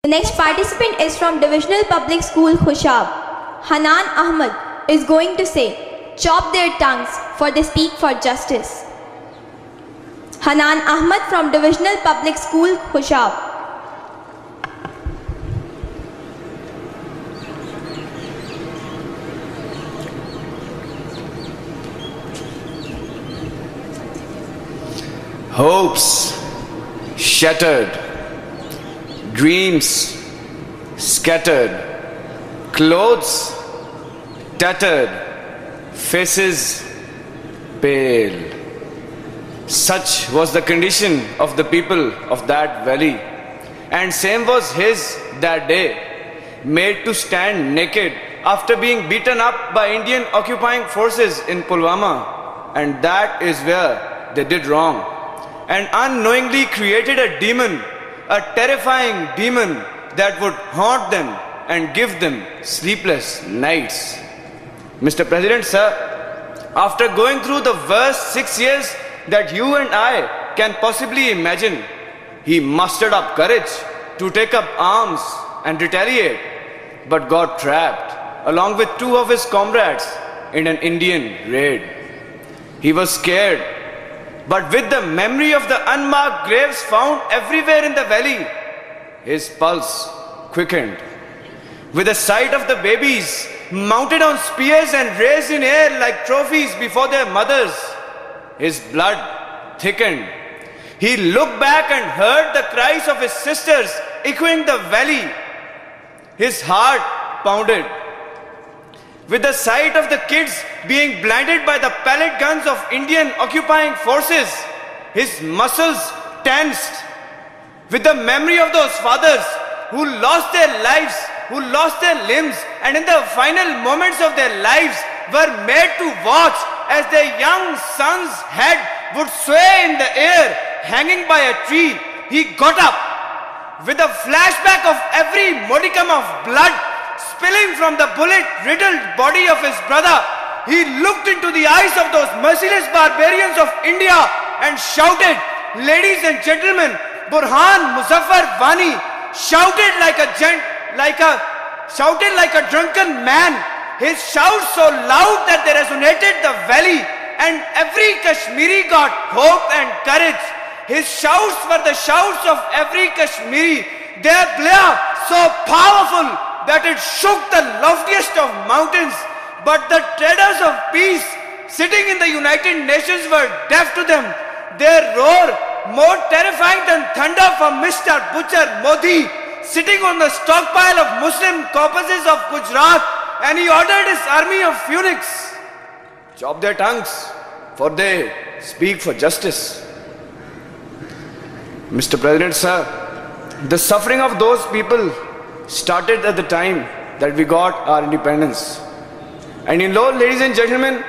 The next participant is from Divisional Public School, Khushab. Hanan Ahmed is going to say, "Chop their tongues, for they speak for justice." Hanan Ahmed from Divisional Public School, Khushab. Hopes shattered, dreams scattered, clothes tattered, faces pale. Such was the condition of the people of that valley, and same was his that day, made to stand naked after being beaten up by Indian occupying forces in Pulwama, and that is where they did wrong, and unknowingly created a demon, a terrifying demon that would haunt them and give them sleepless nights. Mr. President, sir, after going through the worst 6 years that you and I can possibly imagine, he mustered up courage to take up arms and retaliate, but got trapped along with 2 of his comrades in an Indian raid. He was scared, but with the memory of the unmarked graves found everywhere in the valley, his pulse quickened. With the sight of the babies mounted on spears and raised in air like trophies before their mothers, his blood thickened. He looked back and heard the cries of his sisters echoing the valley. His heart pounded. With the sight of the kids being blinded by the pellet guns of Indian occupying forces, his muscles tensed. With the memory of those fathers who lost their lives, who lost their limbs, and in the final moments of their lives were made to watch as their young son's head would sway in the air, hanging by a tree, he got up. With a flashback of every modicum of blood spilling from the bullet-riddled body of his brother, he looked into the eyes of those merciless barbarians of India and shouted, "Ladies and gentlemen, Burhan Muzaffar Wani shouted like a drunken man. His shouts so loud that they resonated the valley, and every Kashmiri got hope and courage. His shouts were the shouts of every Kashmiri, their blare so powerful that it shook the loftiest of mountains. But the traders of peace sitting in the United Nations were deaf to them. Their roar more terrifying than thunder from Mr. Butcher Modi, sitting on the stockpile of Muslim corpses of Gujarat, and he ordered his army of eunuchs, "Chop their tongues, for they speak for justice." Mr. President, sir, the suffering of those people started at the time that we got our independence. And you know, ladies and gentlemen,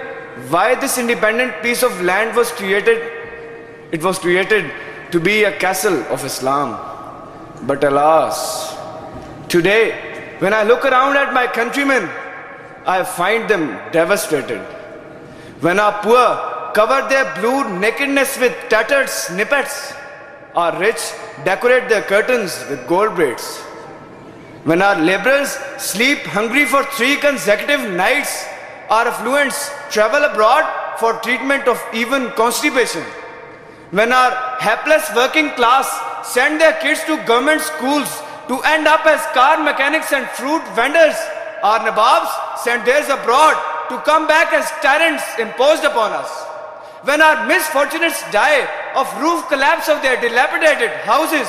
why this independent piece of land was created? It was created to be a castle of Islam. But alas, today, when I look around at my countrymen, I find them devastated. When our poor cover their blue nakedness with tattered snippets, our rich decorate their curtains with gold braids. When our laborers sleep hungry for 3 consecutive nights, our affluents travel abroad for treatment of even constipation. When our hapless working class send their kids to government schools to end up as car mechanics and fruit vendors, our nababs send theirs abroad to come back as tyrants imposed upon us. When our misfortunates die of roof collapse of their dilapidated houses,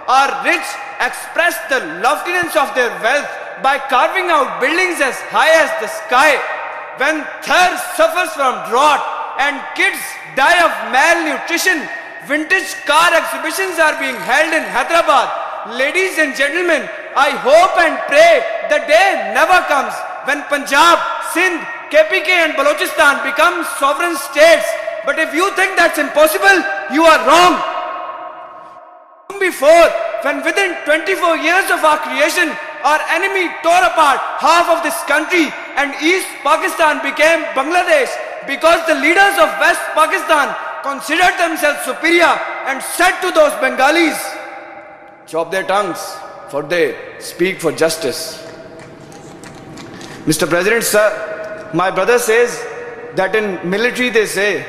our rich express the loftiness of their wealth by carving out buildings as high as the sky. When thirst suffers from drought and kids die of malnutrition, vintage car exhibitions are being held in Hyderabad. Ladies and gentlemen, I hope and pray the day never comes when Punjab, Sindh, KPK and Balochistan become sovereign states. But if you think that's impossible, you are wrong. Before, when within 24 years of our creation, our enemy tore apart half of this country and East Pakistan became Bangladesh because the leaders of West Pakistan considered themselves superior and said to those Bengalis, "Chop their tongues, for they speak for justice. Mr. President, sir, my brother says that in military they say,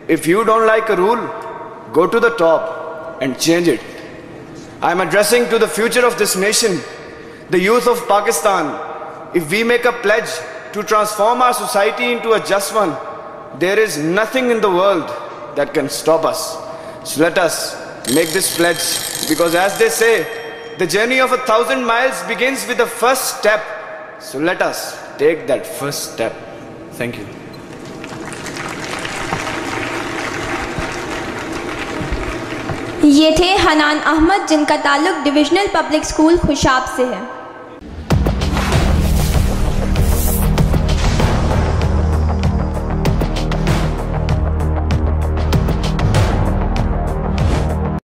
if you don't like a rule, go to the top and change it. I am addressing to the future of this nation, the youth of Pakistan. If we make a pledge to transform our society into a just one, there is nothing in the world that can stop us. So let us make this pledge, because as they say, the journey of 1,000 miles begins with the first step. So let us take that first step. Thank you. ये थे हनान अहमद, जिनका ताल्लुक divisional public school Khushab से है।